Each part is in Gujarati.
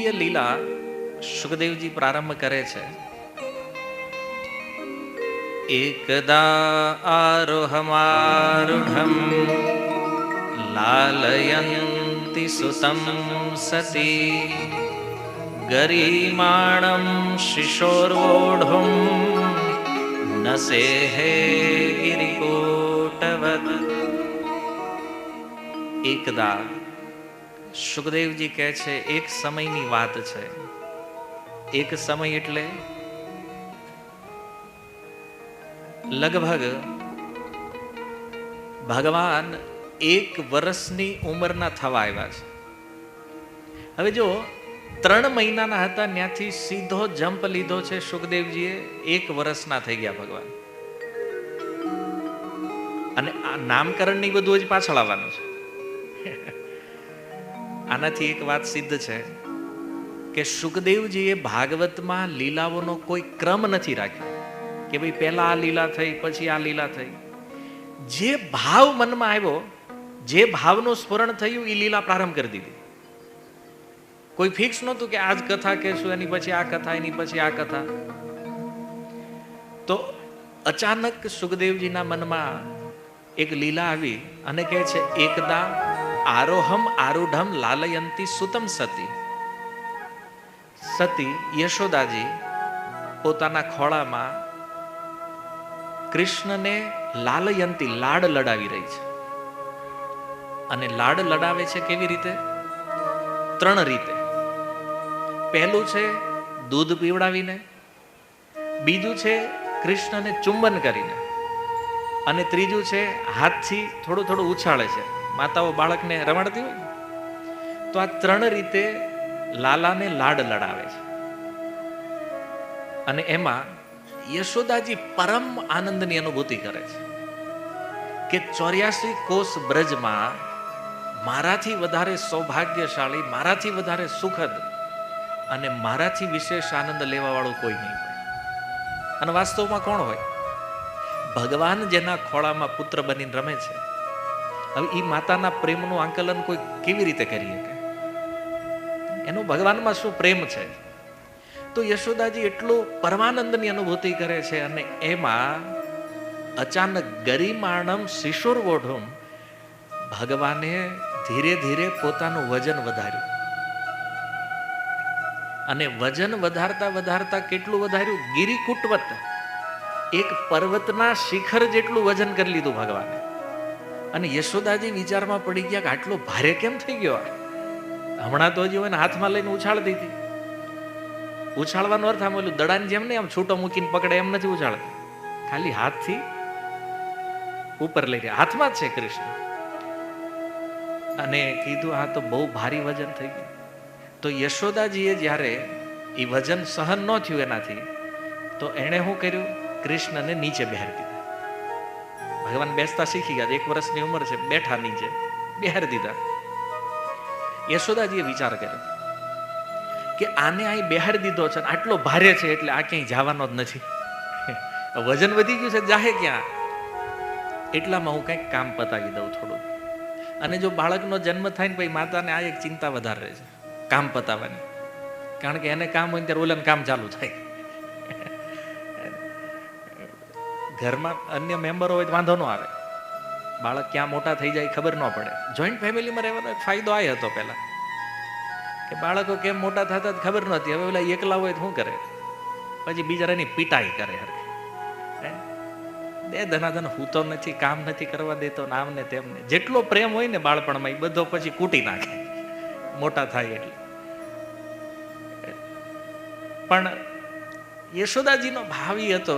દિવ્ય લીલા સુખદેવજી પ્રારંભ કરે છે. એકદા આરોહમારૂઢમ લાલયંતિ સુતમ સતી ગરિમાણમ શિશોર્વોઢુમ નસેહે ગિરિકોટવત. એકદા સુખદેવજી કહે છે એક સમયની વાત છે. એક સમય એટલે લગભગ ભગવાન 1 વર્ષની ઉંમરના થવા આવ્યા છે. હવે જો 3 મહિનાના હતા ત્યાંથી સીધો જમ્પ લીધો છે સુખદેવજીએ, 1 વર્ષના થઈ ગયા ભગવાન. અને આ નામકરણ ની બધું જ પાછળ આવવાનું છે. આનાથી એક વાત સિદ્ધ છે કે સુખદેવજીએ ભાગવતમાં લીલાઓનો કોઈ ક્રમ નથી રાખ્યો કે ભાઈ પહેલા આ લીલા થઈ પછી આ લીલા થઈ. જે ભાવ મનમાં આવ્યો, જે ભાવનું સ્ફુરણ થયું એ લીલા પ્રારંભ કરી દીધી. કોઈ ફિક્સ નહોતું કે આજ કથા કહેશું, એની પછી આ કથા, એની પછી આ કથા. તો અચાનક સુખદેવજીના મનમાં એક લીલા આવી અને કહે છે એકદા આરોહમ આરૂઢમ લાલયંતી સુતમ સતી. સતી યશોદાજી પોતાના ખોળામાં કૃષ્ણને લાલયંતી લાડ લડાવી રહી છે. અને લાડ લડાવે છે કેવી રીતે? 3 રીતે. પહેલું છે દૂધ પીવડાવીને, બીજું છે કૃષ્ણને ચુંબન કરીને, અને ત્રીજું છે હાથથી થોડું થોડું ઉછાળે છે. માતાઓ બાળકને રમાડતી હોય ને, તો આ 3 રીતે લાલાને લાડ લડાવે છે. અને એમાં યશોદાજી પરમ આનંદની અનુભૂતિ કરે છે કે 84 કોષ બ્રજમાં મારાથી વધારે સૌભાગ્યશાળી, મારાથી વધારે સુખદ અને મારાથી વિશેષ આનંદ લેવા વાળું કોઈ નહીં હોય. અને વાસ્તવમાં કોણ હોય? ભગવાન જેના ખોળામાં પુત્ર બનીને રમે છે. હવે એ માતાના પ્રેમનું આંકલન કોઈ કેવી રીતે કરી શકે? એનો ભગવાનમાં શું પ્રેમ છે? તો યશોદાજી એટલું પરમાનંદની અનુભૂતિ કરે છે. અને એમાં અચાનક ગરિમાણમ શિશોર્વોઢુમ, ભગવાને ધીરે ધીરે પોતાનું વજન વધાર્યું. અને વજન વધારતા વધારતા કેટલું વધાર્યું? ગિરિકુટવત, એક પર્વતના શિખર જેટલું વજન કરી લીધું ભગવાને. અને યશોદાજી વિચારમાં પડી ગયા કે આટલો ભારે કેમ થઈ ગયો? હમણાં તો હજી એને હાથમાં લઈને ઉછાળતી હતી. ઉછાળવાનો અર્થ આમ ઓલું દડાની જેમ નહીં, આમ છૂટો મૂકીને પકડે એમ નથી ઉછાળતી. ખાલી હાથથી ઉપર લઈ રહ્યા, હાથમાં જ છે કૃષ્ણ. અને કીધું આ તો બહુ ભારી વજન થઈ ગયું. તો યશોદાજીએ જ્યારે એ વજન સહન ન થયું એનાથી, તો એણે શું કર્યું? કૃષ્ણને નીચે બેહારી દીધા. ભગવાન બેસતા શીખી ગયા, 1 વર્ષની ઉંમર છે, બેઠા નીચે બેહારી દીધા. યશોદાજીએ વિચાર કર્યો કે આને અહીં બેહારી દીધો છે, આટલો ભારે છે એટલે આ ક્યાંય જવાનો જ નથી. વજન વધી ગયું છે, જાહે ક્યાં? એટલામાં હું કંઈક કામ પતાવી દઉં થોડું. અને જો બાળકનો જન્મ થાય ને પછી માતાને આ એક ચિંતા વધારે રહે છે, કામ પતાવવાની. કારણ કે એને કામ હોય ત્યારે ઓલાને કામ ચાલુ થાય. ઘરમાં અન્ય મેમ્બરો હોય તો વાંધો ન આવે, બાળક ક્યાં મોટા થઈ જાય ખબર ન પડે. જોઈન્ટ ફેમિલીમાં રહેવાનો એક ફાયદો આ હતો પહેલા, કે બાળકો કેમ મોટા થતા ખબર નહોતી. હવે ઓલા એકલા હોય તો શું કરે? પછી બિચારાની પીટાઈ કરે. દે ધનાધન હું તો નથી, કામ નથી કરવા દેતો, નામ ને તેમને. જેટલો પ્રેમ હોય ને બાળપણમાં એ બધો પછી કૂટી નાખે મોટા થાય એટલે. પણ યશોદાજીનો ભાવ એ હતો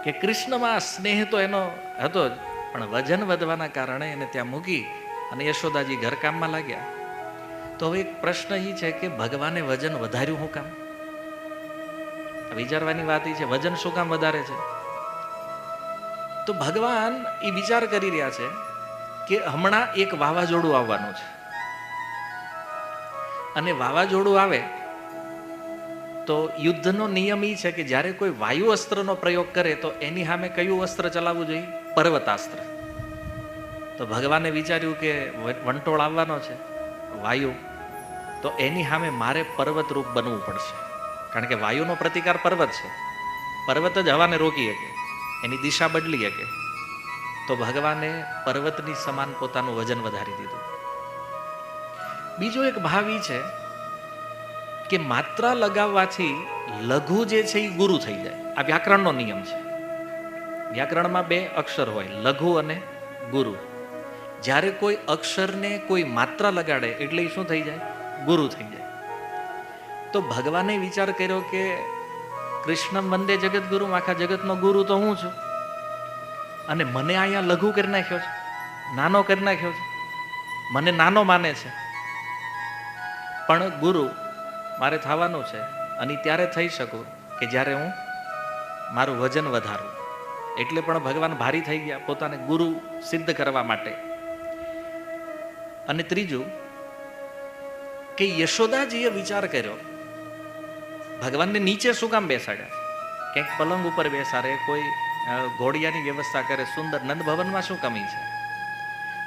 કે કૃષ્ણમાં સ્નેહ તો એનો હતો જ, પણ વજન વધવાના કારણે એને ત્યાં મૂકી અને યશોદાજી ઘરકામમાં લાગ્યા. તો હવે એક પ્રશ્ન એ છે કે ભગવાને વજન વધાર્યું શું કામ? વિચારવાની વાત એ છે, વજન શું કામ વધારે છે? તો ભગવાન એ વિચાર કરી રહ્યા છે કે હમણાં એક વાવાઝોડું આવવાનું છે. અને વાવાઝોડું આવે તો યુદ્ધનો નિયમ એ છે કે જ્યારે કોઈ વાયુ અસ્ત્રનો પ્રયોગ કરે તો એની સામે કયું અસ્ત્ર ચલાવવું જોઈએ? પર્વતાસ્ત્ર. તો ભગવાને વિચાર્યું કે વંટોળ આવવાનો છે, વાયુ, તો તો એની સામે મારે પર્વત રૂપ બનવું પડશે, કારણ કે વાયુનો પ્રતિકાર પર્વત છે. પર્વત જ હવાને રોકી શકે, એની દિશા બદલી શકે. તો ભગવાને પર્વતની સમાન પોતાનું વજન વધારી દીધું. બીજો એક ભાવ ઈ છે કે માત્રા લગાવવાથી લઘુ જે છે એ ગુરુ થઈ જાય. આ વ્યાકરણનો નિયમ છે. વ્યાકરણમાં 2 અક્ષર હોય, લઘુ અને ગુરુ. જ્યારે કોઈ અક્ષરને કોઈ માત્રા લગાડે એટલે એ શું થઈ જાય? ગુરુ થઈ જાય. તો ભગવાને વિચાર કર્યો કે કૃષ્ણ વંદે જગત ગુરુ, આખા જગતનો ગુરુ તો હું છું, અને મને અહીંયા લઘુ કરી નાખ્યો છે, નાનો કરી નાખ્યો છે, મને નાનો માને છે. પણ ગુરુ મારે થવાનું છે, અને ત્યારે થઈ શકું કે જ્યારે હું મારું વજન વધારું. એટલે પણ ભગવાન ભારી થઈ ગયા પોતાને ગુરુ સિદ્ધ કરવા માટે. અને ત્રીજું કે યશોદાજીએ વિચાર કર્યો, ભગવાનને નીચે શું કામ બેસાડ્યા? ક્યાંક પલંગ ઉપર બેસાડે, કોઈ ઘોડિયાની વ્યવસ્થા કરે, સુંદર નંદ ભવનમાં શું કમી છે?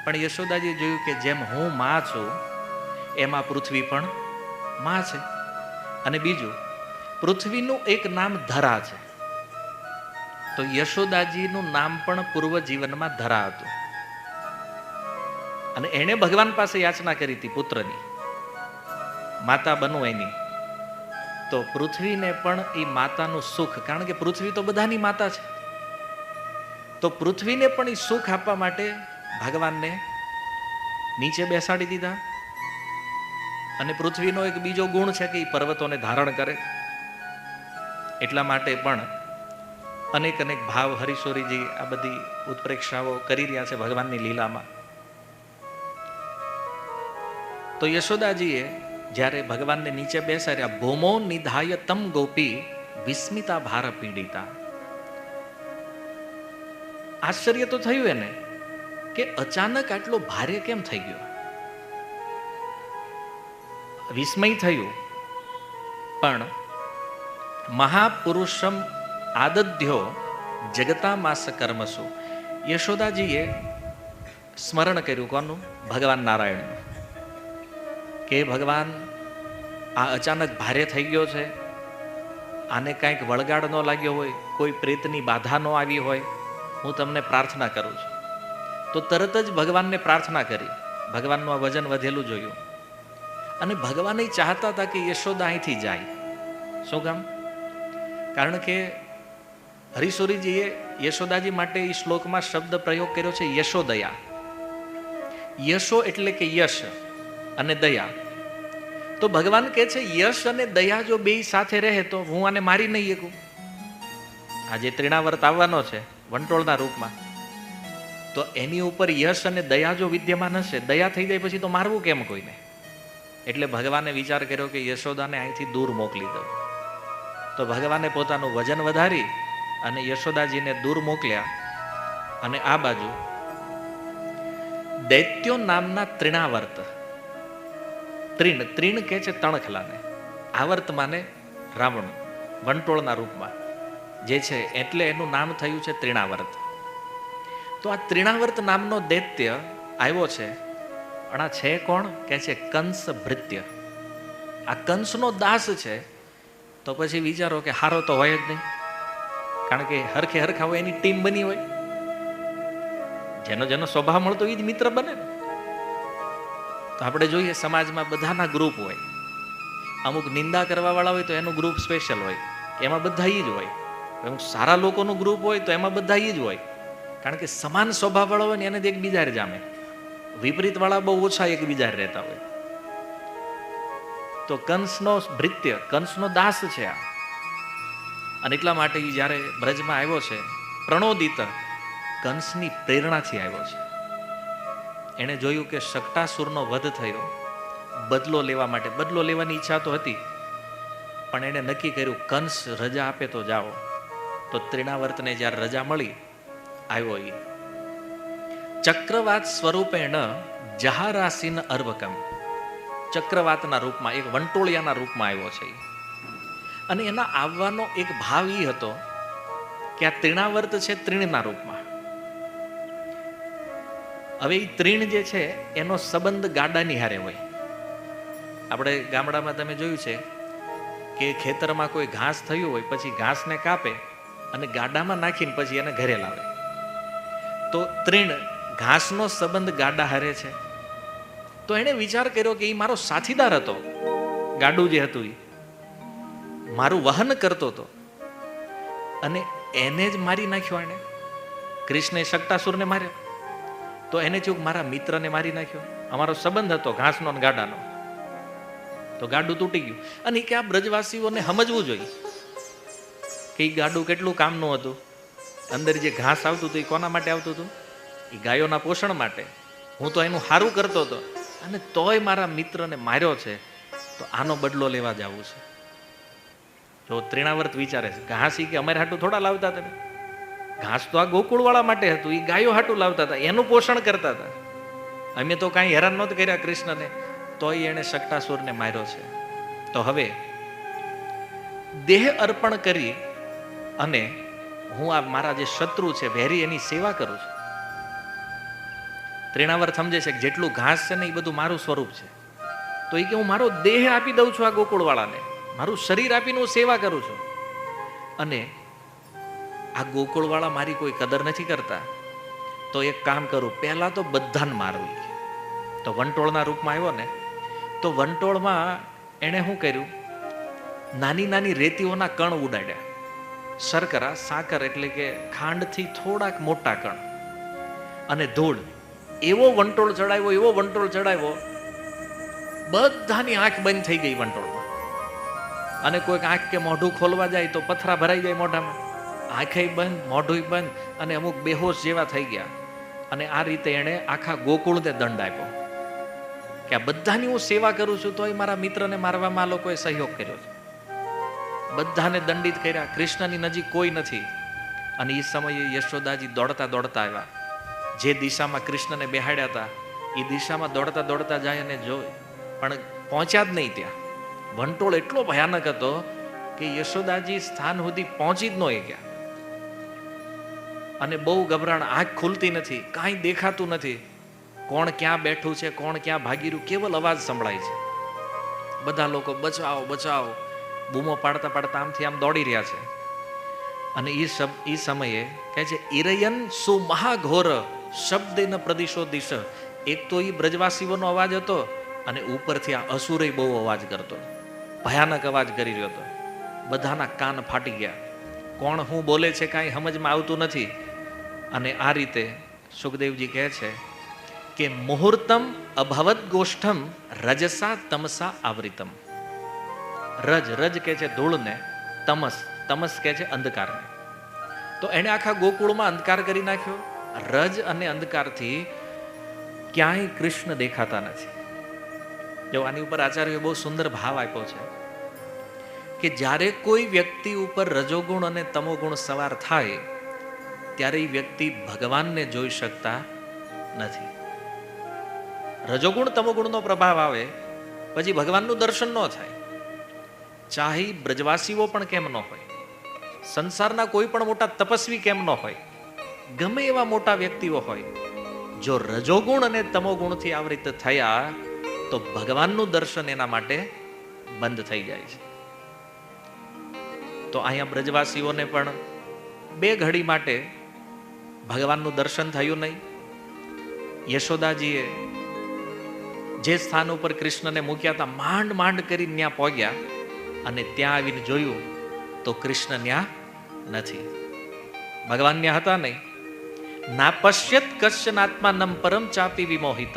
પણ યશોદાજીએ જોયું કે જેમ હું માં છું એમાં પૃથ્વી પણ માં છે. અને બીજું, પૃથ્વીનું એક નામ ધરા છે. તો યશોદાજીનું નામ પણ પૂર્વ જીવનમાં ધરા હતું. અને એણે ભગવાન પાસે યાચના કરી હતી પુત્રની, માતા બનવું એની. તો પૃથ્વીને પણ એ માતાનું સુખ, કારણ કે પૃથ્વી તો બધાની માતા છે, તો પૃથ્વીને પણ એ સુખ આપવા માટે ભગવાનને નીચે બેસાડી દીધા. અને પૃથ્વીનો એક બીજો ગુણ છે કે એ પર્વતોને ધારણ કરે. એટલા માટે પણ અનેક ભાવ હરિશોરીજી આ બધી ઉત્પ્રેક્ષાઓ કરી રહ્યા છે ભગવાનની લીલામાં. તો યશોદાજીએ જ્યારે ભગવાનને નીચે બેસાડ્યા, ભૂમો નિધાય તમ ગોપી વિસ્મિતા ભાર પીડિતા. આશ્ચર્ય તો થયું એને કે અચાનક આટલો ભારે કેમ થઈ ગયો, વિસ્મય થયું. પણ મહાપુરુષમ આદધ્યો જગતામાસ કર્મસુ. યશોદાજીએ સ્મરણ કર્યું કોનું? ભગવાન નારાયણનું. કે ભગવાન, આ અચાનક ભારે થઈ ગયો છે, આને કાંઈક વળગાડ ન લાગ્યો હોય, કોઈ પ્રેતની બાધા ન આવી હોય, હું તમને પ્રાર્થના કરું છું. તો તરત જ ભગવાનને પ્રાર્થના કરી. ભગવાનનું આ વજન વધેલું જોયું, અને ભગવાન ચાહતા હતા કે યશોદા અહીંથી જાય. શું કામ? કારણ કે હરિશોરીજીએ યશોદાજી માટે એ શ્લોકમાં શબ્દ પ્રયોગ કર્યો છે યશોદયા. યશો એટલે કે યશ અને દયા. તો ભગવાન કહે છે યશ અને દયા જો બે સાથે રહે તો હું આને મારી નહીં શકું. આજે ત્રિણાવર્ત આવવાનો છે વંટોળના રૂપમાં, તો એની ઉપર યશ અને દયા જો વિદ્યમાન હશે, દયા થઈ જાય પછી તો મારવું કેમ કોઈને? એટલે ભગવાને વિચાર કર્યો કે યશોદાને અહીંથી દૂર મોકલી દો. તો ભગવાને પોતાનું વજન વધારી અને યશોદાજીને દૂર મોકલ્યા. અને આ બાજુ દૈત્યો નામના ત્રિણાવર્ત, ત્રીણ કહે છે તણખલાને, આવર્ત માને રાવણ વંટોળના રૂપમાં જે છે, એટલે એનું નામ થયું છે ત્રિણાવર્ત. તો આ ત્રિણાવર્ત નામનો દૈત્ય આવ્યો છે. અને આ છે કોણ? કે છે કંસ ભૃત્ય. આ કંસનો દાસ છે. તો પછી વિચારો કે હારો તો હોય જ નહીં, કારણ કે હરખે હરખા હોય એની ટીમ બની હોય. જેનો જેનો સ્વભાવ મળતો એ જ મિત્ર બને ને. તો આપણે જોઈએ સમાજમાં બધાના ગ્રુપ હોય. અમુક નિંદા કરવા વાળા હોય તો એનું ગ્રુપ સ્પેશિયલ હોય, એમાં બધા એ જ હોય. અમુક સારા લોકોનું ગ્રુપ હોય તો એમાં બધા એ જ હોય, કારણ કે સમાન સ્વભાવ વાળા હોય ને એને એકબીજા જામે. વિપરીત વાળા બહુ ઓછા એકબીજા રહેતા હોય. તો કંસનો ભૃત્ય, કંસનો દાસ છે આ. અને એટલા માટે એ જ્યારે બ્રજમાં આવ્યો છે, પ્રણોદિત કંસની પ્રેરણાથી આવ્યો છે. એણે જોયું કે શકટાસુરનો વધ થયો, બદલો લેવા માટે. બદલો લેવાની ઈચ્છા તો હતી, પણ એણે નક્કી કર્યું કંસ રજા આપે તો જાઓ. તો ત્રિણાવર્તને જ્યારે રજા મળી, આવ્યો એ ચક્રવાત સ્વરૂપેણ જહારાસીન અર્વકમ. ચક્રવાતના રૂપમાં, એક વંટોળિયાના રૂપમાં આવ્યો છે. અને એના આવવાનો એક ભાવ એ હતો કે આ ત્રિણાવર્ત છે ત્રીણના રૂપમાં. હવે એ ત્રીણ જે છે એનો સંબંધ ગાડાની હારે હોય. આપણે ગામડામાં તમે જોયું છે કે ખેતરમાં કોઈ ઘાસ થયું હોય, પછી ઘાસને કાપે અને ગાડામાં નાખીને પછી એને ઘરે લાવે. તો તૃણ ઘાસનો સંબંધ ગાડા હારે છે. તો એણે વિચાર કર્યો કે એ મારો સાથીદાર હતો, ગાડું જે હતું એ મારું વહન કરતો હતો, અને એને જ મારી નાખ્યો. એને કૃષ્ણે શકટાસુરને માર્યો, તો એને થયું મારા મિત્રને મારી નાખ્યો. અમારો સંબંધ હતો ઘાસનો અને ગાડાનો, તો ગાડું તૂટી ગયું. અને કે આ બ્રજવાસીઓને સમજવું જોઈએ કે એ ગાડું કેટલું કામનું હતું. અંદર જે ઘાસ આવતું હતું એ કોના માટે આવતું હતું? એ ગાયોના પોષણ માટે. હું તો એનું સારું કરતો હતો, અને તોય મારા મિત્રને માર્યો છે, તો આનો બદલો લેવા જવું છે. જો તૃણાવર્ત વિચારે છે, ઘાસ ઈ કે અમારે હાટું થોડા લાવતા તમે, ઘાસ તો આ ગોકુળવાળા માટે હતું, એ ગાયો હાટું લાવતા હતા, એનું પોષણ કરતા હતા. અમે તો કાંઈ હેરાન નહોતા કર્યા કૃષ્ણને, તોય એને શકટાસુરને માર્યો છે. તો હવે દેહ અર્પણ કરી અને હું આ મારા જે શત્રુ છે વેરી, એની સેવા કરું છું. તૃણાવર્ત સમજે છે કે જેટલું ઘાસ છે ને એ બધું મારું સ્વરૂપ છે. તો એ કે હું મારો દેહ આપી દઉં છું આ ગોકુળવાળાને, મારું શરીર આપીને હું સેવા કરું છું. અને આ ગોકુળવાળા મારી કોઈ કદર નથી કરતા, તો એક કામ કરું, પહેલા તો બધાને મારવું. તો વંટોળના રૂપમાં આવ્યો ને, તો વંટોળમાં એણે શું કર્યું, નાની નાની રેતીઓના કણ ઉડાડ્યા. શર્કરા, સાકર એટલે કે ખાંડથી થોડાક મોટા કણ અને ધૂળ, એવો વંટોળ ચડાવ્યો, એવો વંટોળ ચડાવ્યો, બધાની આંખ બંધ થઈ ગઈ વંટોળમાં. અને કોઈક આંખ કે મોઢું ખોલવા જાય તો પથરા ભરાઈ જાય મોઢામાં, આંખે બંધ, મોઢું બંધ, અને અમુક બેહોશ જેવા થઈ ગયા. અને આ રીતે એણે આખા ગોકુળને દંડ આપ્યો કે આ બધાની હું સેવા કરું છું, તોય મારા મિત્રને મારવામાં આ લોકોએ સહયોગ કર્યો છે. બધાને દંડિત કર્યા, કૃષ્ણની નજીક કોઈ નથી. અને એ સમયે યશોદાજી દોડતા દોડતા આવ્યા. જે દિશામાં કૃષ્ણને બેહાડ્યા હતા એ દિશામાં દોડતા દોડતા જાય અને જોઈ, પણ પહોંચ્યા જ નહીં ત્યાં. વંટોળ એટલો ભયાનક હતો કે યશોદાજી સ્થાન સુધી પહોંચી જ ન ગયા. અને બહુ ગભરાણ, આંખ ખુલતી નથી, કાંઈ દેખાતું નથી, કોણ ક્યાં બેઠું છે, કોણ ક્યાં ભાગી રહ્યું, કેવલ અવાજ સંભળાય છે. બધા લોકો બચાવો બચાવો બૂમો પાડતા પાડતા આમથી આમ દોડી રહ્યા છે. અને એ સમયે કહે છે, ઈરયન સુ મહાઘોર શબ્દેન પ્રદિશો દિશ. એક તો એ બ્રજવાસીઓનો અવાજ હતો, અને ઉપરથી આ અસુરે બહુ અવાજ કરતો, ભયાનક અવાજ કરી રહ્યો હતો. બધાના કાન ફાટી ગયા, કોણ હું બોલે છે કાંઈ સમજમાં આવતું નથી. અને આ રીતે સુખદેવજી કહે છે કે મુહૂર્તમ અભવત ગોષ્ઠમ રજસા તમસા આવૃતમ. રજ, રજ કે છે ધૂળને, તમસ, તમસ કે છે અંધકારને. તો એને આખા ગોકુળમાં અંધકાર કરી નાખ્યો. રજ અને અંધકારથી ક્યાંય કૃષ્ણ દેખાતા નથી. જો આની ઉપર આચાર્યોએ બહુ સુંદર ભાવ આપ્યો છે કે જ્યારે કોઈ વ્યક્તિ ઉપર રજોગુણ અને તમોગુણ સવાર થાય ત્યારે એ વ્યક્તિ ભગવાનને જોઈ શકતા નથી. રજોગુણ તમોગુણનો પ્રભાવ આવે પછી ભગવાનનું દર્શન ન થાય. ચાહે બ્રજવાસીઓ પણ કેમ ન હોય, સંસારના કોઈ પણ મોટા તપસ્વી કેમ ન હોય, ગમે એવા મોટા વ્યક્તિઓ હોય, જો રજોગુણ અને તમોગુણથી આવૃત થયા તો ભગવાનનું દર્શન એના માટે બંધ થઈ જાય છે. તો અહીંયા બ્રજવાસીઓને પણ બે ઘડી માટે ભગવાનનું દર્શન થયું નહીં. યશોદાજીએ જે સ્થાન ઉપર કૃષ્ણને મૂક્યા હતા માંડ માંડ કરીને ત્યાં પહોંચ્યા, અને ત્યાં આવીને જોયું તો કૃષ્ણ ત્યાં નથી, ભગવાન ત્યાં હતા નહીં. ના પશ્યત કશ્ચન આત્માનમ પરમ ચાપી વિમોહિત.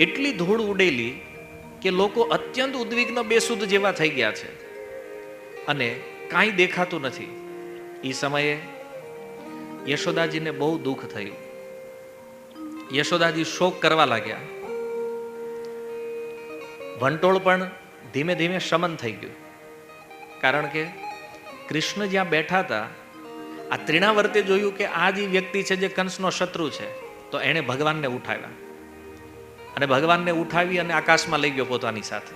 એટલી ધૂળ ઉડેલી કે લોકો અત્યંત ઉદ્વિગ્ન બેસુધ જેવા થઈ ગયા છે અને કાંઈ દેખાતું નથી. એ સમયે યશોદાજીને બહુ દુઃખ થયું. યશોદાજી શોક કરવા લાગ્યા. વંટોળ પણ ધીમે ધીમે શમન થઈ ગયું, કારણ કે કૃષ્ણ જ્યાં બેઠા હતા, આ તૃણાવર્તે જોયું કે આ જે વ્યક્તિ છે જે કંસનો શત્રુ છે, તો એણે ભગવાનને ઉઠાવ્યા અને ભગવાનને ઉઠાવી અને આકાશમાં લઈ ગયો પોતાની સાથે.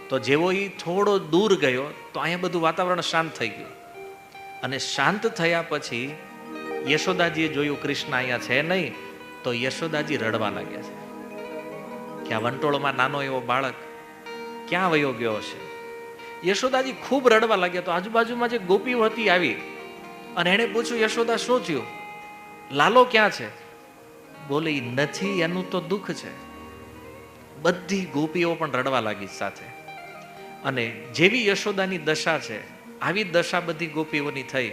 તો જેવો એ થોડો દૂર ગયો તો અહીંયા બધું વાતાવરણ શાંત થઈ ગયું. અને શાંત થયા પછી યશોદાજીએ જોયું કૃષ્ણ અહીંયા છે નહીં, તો યશોદાજી રડવા લાગ્યા છે. કે આ વંટોળમાં નાનો એવો બાળક ક્યાં વયો ગયો હશે. યશોદાજી ખૂબ રડવા લાગ્યા. તો આજુબાજુમાં જે ગોપીઓ હતી આવી અને એણે પૂછ્યું, યશોદા શું થયું, લાલો ક્યાં છે? બોલે, નથી, એનું તો દુઃખ છે. બધી ગોપીઓ પણ રડવા લાગી સાથે. અને જેવી યશોદાની દશા છે આવી દશા બધી ગોપીઓની થઈ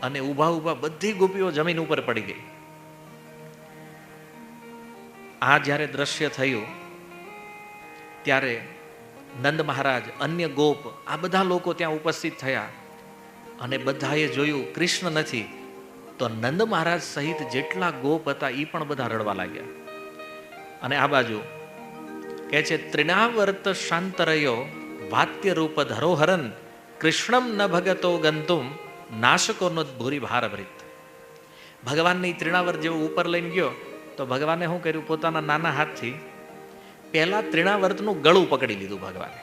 અને ઊભા ઊભા બધી ગોપીઓ જમીન ઉપર પડી ગઈ. આ જ્યારે દ્રશ્ય થયું ત્યારે નંદ મહારાજ, અન્ય ગોપ, આ બધા લોકો ત્યાં ઉપસ્થિત થયા અને બધાએ જોયું કૃષ્ણ નથી. તો નંદ મહારાજ સહિત જેટલા ગોપ હતા એ પણ બધા રડવા લાગ્યા. અને આ બાજુ કહે છે, ત્રિણાવર્ત શાંતરયો વાત્ય રૂપ ધરોહરન કૃષ્ણમ ન ભગતો ગંતુમ નાશકોનો ભૂરી ભારભૃત. ભગવાનની ત્રિણાવર્ત જેવો ઉપર લઈને ગયો તો ભગવાને શું કર્યું, પોતાના નાના હાથથી પહેલા ત્રિણાવર્તનું ગળું પકડી લીધું ભગવાને.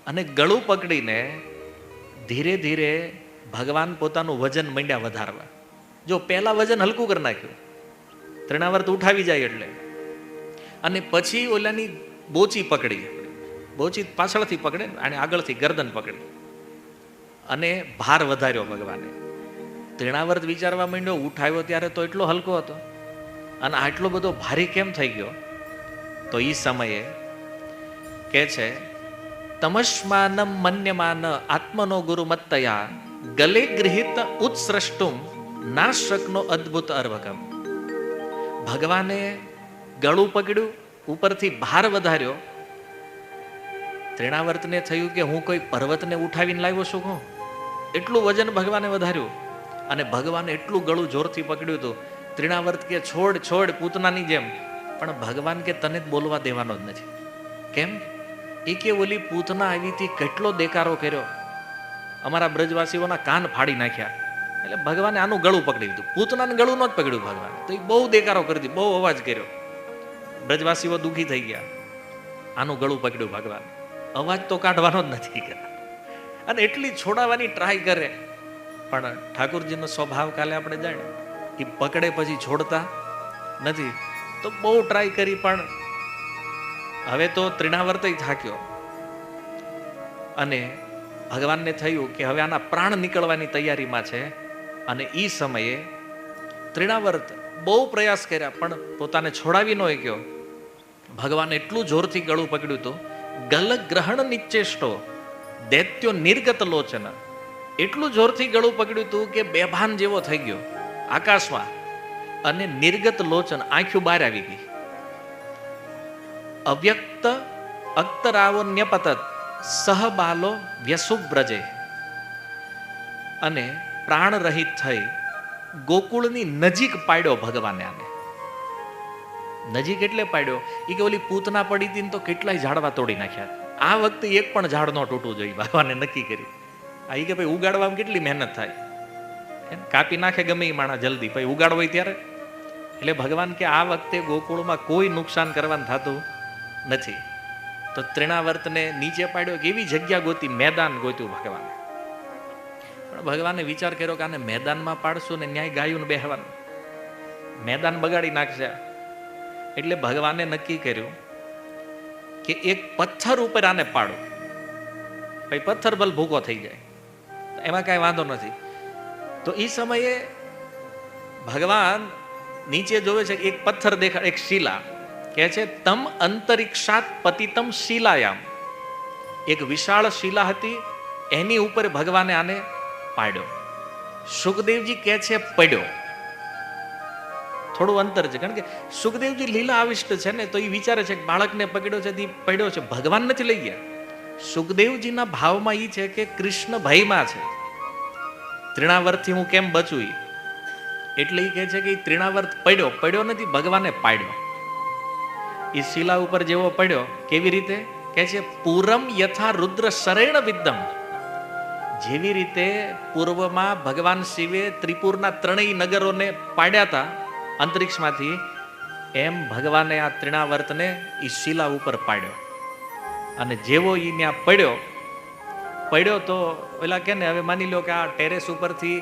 અને ગળું પકડીને ધીરે ધીરે ભગવાન પોતાનું વજન માંડ્યા વધારવા. જો પહેલા વજન હલકું કરી નાખ્યું, ત્રિણાવર્ત ઉઠાવી જાય એટલે. અને પછી ઓલાની બોચી પકડી, બોચી પાછળથી પકડે અને આગળથી ગરદન પકડી અને ભાર વધાર્યો ભગવાને. ત્રિણાવર્ત વિચારવા માંડ્યો, ઉઠાવ્યો ત્યારે તો એટલો હલકો હતો અને આટલો બધો ભારી કેમ થઈ ગયો? તો એ સમયે કે છે, તમસ્માનમ મન્યમાન આત્મનો ગુરુ મત્તયા ગલે ગૃહિત ઉત્સૃષ્ટુમ નાશકનો અદ્ભુત અર્વકમ. ભગવાને ગળું પકડ્યું, ઉપરથી ભાર વધાર્યો. ત્રિણાવર્તને થયું કે હું કોઈ પર્વતને ઉઠાવીને લાવ્યો છું, કહું એટલું વજન ભગવાને વધાર્યું. અને ભગવાને એટલું ગળું જોરથી પકડ્યું હતું. ત્રિણાવર્ત કે છોડ છોડ પૂતનાની જેમ, પણ ભગવાન કે તને જ બોલવા દેવાનો જ નથી. કેમ? એ કે ઓલી પૂતના આવી હતી, કેટલો દેકારો કર્યો, અમારા બ્રજવાસીઓના કાન ફાડી નાખ્યા. એટલે ભગવાને આનું ગળું પકડી લીધું, પૂતનાને ગળું ન જ પકડ્યું ભગવાને. તો એ બહુ દેકારો કરી દીધો, બહુ અવાજ કર્યો, બ્રજવાસીઓ દુઃખી થઈ ગયા. આનું ગળું પકડ્યું ભગવાન, અવાજ તો કાઢવાનો જ નથી કર્યા. અને એટલી છોડાવવાની ટ્રાય કરે, પણ ઠાકોરજીનો સ્વભાવ કાલે આપણે જાણ્યું, એ પકડે પછી છોડતા નથી. તો બહુ ટ્રાય કરી, પણ હવે તો ત્રિણાવર્તય થાક્યો અને ભગવાનને થયું કે હવે આના પ્રાણ નીકળવાની તૈયારીમાં છે. અને એ સમયે ત્રિણાવર્ત બહુ પ્રયાસ કર્યા પણ પોતાને છોડાવી ન ગયો. ભગવાન એટલું જોરથી ગળું પકડ્યું હતું, ગલ ગ્રહણ નિચેષ્ટો દૈત્યો નિર્ગત લોચન. એટલું જોરથી ગળું પકડ્યું હતું કે બેભાન જેવો થઈ ગયો આકાશમાં. અને નિર્ગત લોચન, આંખો બહાર આવી ગઈ. અવ્યક્ત અક્તરાવો ન્યપતત સહબાલો વ્યસુબ્રજે. અને પ્રાણ રહિત થઈ ગોકુળની નજીક પાડ્યો ભગવાને આને. નજીક એટલે પાડ્યો, એ કે ઓલી પૂતના પડી હતી તો કેટલાય ઝાડવા તોડી નાખ્યા. આ વખતે એક પણ ઝાડ ન તૂટવું જોઈએ, ભગવાને નક્કી કર્યું. આ કે ભાઈ ઉગાડવામાં કેટલી મહેનત થાય, કાપી નાખે ગમે એ માણસ જલ્દી, પછી ઉગાડવો હોય ત્યારે. એટલે ભગવાન કે આ વખતે ગોકુળમાં કોઈ નુકસાન કરવાનું થતું નથી. તો ત્રિણાવર્તને નીચે પાડ્યો, કે એવી જગ્યા ગોતી, મેદાન ગોત્યું ભગવાને. પણ ભગવાને વિચાર કર્યો કે આને મેદાનમાં પાડશું ને ન્યાય ગાયું ને બેહવાનું, મેદાન બગાડી નાખશે. એટલે ભગવાને નક્કી કર્યું કે એક પથ્થર ઉપર આને પાડો, પછી પથ્થર ભલ ભૂકો થઈ જાય, એમાં કાંઈ વાંધો નથી. તો એ સમયે ભગવાન નીચે જોવે છે, એક પથ્થર દેખાય, એક શિલા કહે છે, તમ અંતરિક્ષાત પતિતમ શિલાયામ. એક વિશાળ શિલા હતી, એની ઉપર ભગવાને આને પાડ્યો. સુખદેવજી કહે છે પડ્યો. થોડું અંતર છે, કારણ કે સુખદેવજી લીલા આવિષ્ટ છે ને, તો એ વિચારે છે કે બાળકને પકડ્યો છે, પડ્યો છે, ભગવાન નથી લઈ ગયા. સુખદેવજીના ભાવમાં એ છે કે કૃષ્ણ ભયમાં છે, ત્રિણાવર્તથી હું કેમ બચું. એટલે એ કહે છે કે ત્રિણાવર્ત પડ્યો, પડ્યો નથી, ભગવાને પાડ્યો. એ શિલા ઉપર જેવો પડ્યો, કેવી રીતે કહે છે, પૂરમ યથા રુદ્ર શરેણ વિદ્દમ. જેવી રીતે પૂર્વમાં ભગવાન શિવે ત્રિપુરના ત્રણેય નગરોને પાડ્યા હતા અંતરિક્ષમાંથી, એમ ભગવાને આ ત્રિણાવર્તને એ શિલા ઉપર પાડ્યો. અને જેવો એ ત્યાં પડ્યો તો પેલા કે ને, હવે માની લો કે આ ટેરેસ ઉપરથી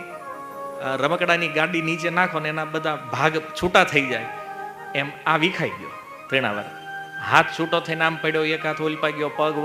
રમકડાની ગાડી નીચે નાખો ને એના બધા ભાગ છૂટા થઈ જાય, એમ આ વિખાઈ ગયો ત્રિણાવર્ત. હાથ છૂટો થઈને આમ પડ્યો, એક હાથ ઓલપાઈ ગયો, પગ